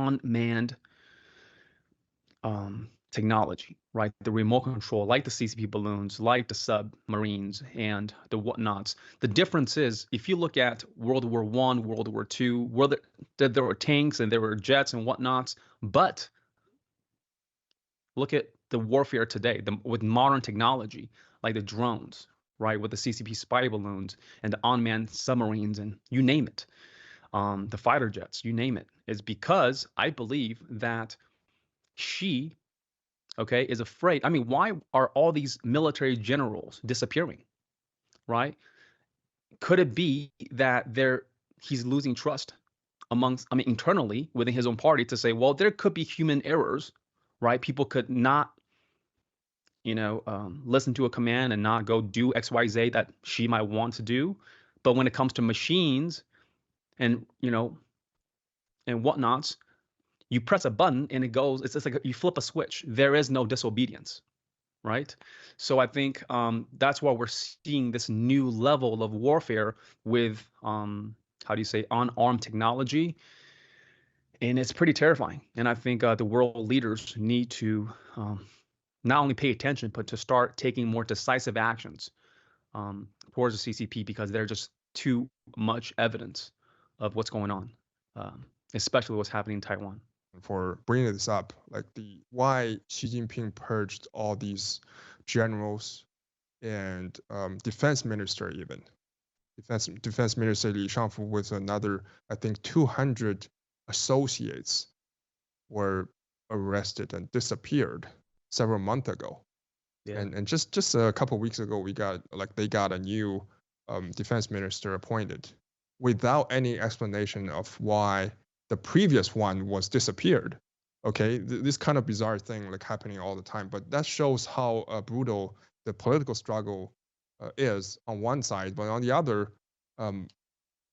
unmanned technology, right? The remote control, like the CCP balloons, like the submarines and the whatnots. The difference is, if you look at World War I, World War II, there were tanks and there were jets and whatnots, but look at the warfare today, with modern technology, like the drones, right? With the CCP spy balloons and the unmanned submarines and you name it, the fighter jets, you name it, is because I believe that she, okay, is afraid. I mean, why are all these military generals disappearing, right? Could it be that he's losing trust internally within his own party to say, well, there could be human errors, right? People could not, listen to a command and not go do X, Y, Z that she might want to do. But when it comes to machines and, and whatnots, you press a button and it goes, it's just like you flip a switch. There is no disobedience, right? So I think that's why we're seeing this new level of warfare with, unarmed technology. And it's pretty terrifying. And I think the world leaders need to not only pay attention, but to start taking more decisive actions towards the CCP, because there's just too much evidence of what's going on, especially what's happening in Taiwan. For bringing this up, like why Xi Jinping purged all these generals and defense minister, even defense minister Li Shangfu with another, I think 200 associates were arrested and disappeared several months ago. Yeah. And just a couple of weeks ago, they got a new defense minister appointed without any explanation of why the previous one was disappeared. Okay, this kind of bizarre thing like happening all the time, but that shows how brutal the political struggle is on one side. But on the other,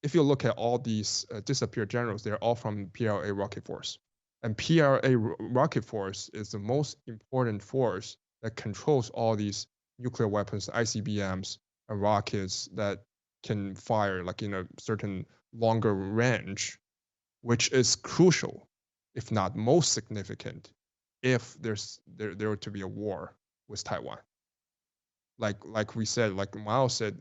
if you look at all these disappeared generals, they're all from PLA Rocket Force. And PLA Rocket Force is the most important force that controls all these nuclear weapons, ICBMs, and rockets that can fire like in a certain longer range, which is crucial, if not most significant, if there were to be a war with Taiwan. Like we said, like Miles said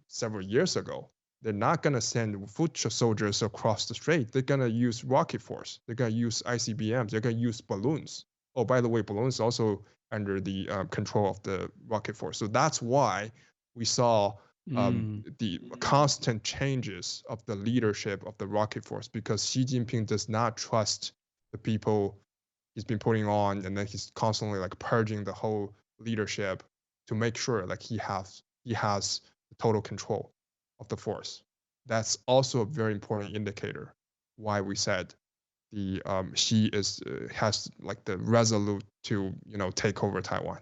several years ago, they're not going to send foot soldiers across the strait. They're going to use rocket force. They're going to use ICBMs. They're going to use balloons. Oh, by the way, balloons also under the control of the rocket force. So that's why we saw the constant changes of the leadership of the rocket force, because Xi Jinping does not trust the people he's been putting on, and then he's constantly like purging the whole leadership to make sure like he has total control of the force. That's also a very important indicator why we said the Xi has like the resolute to take over Taiwan.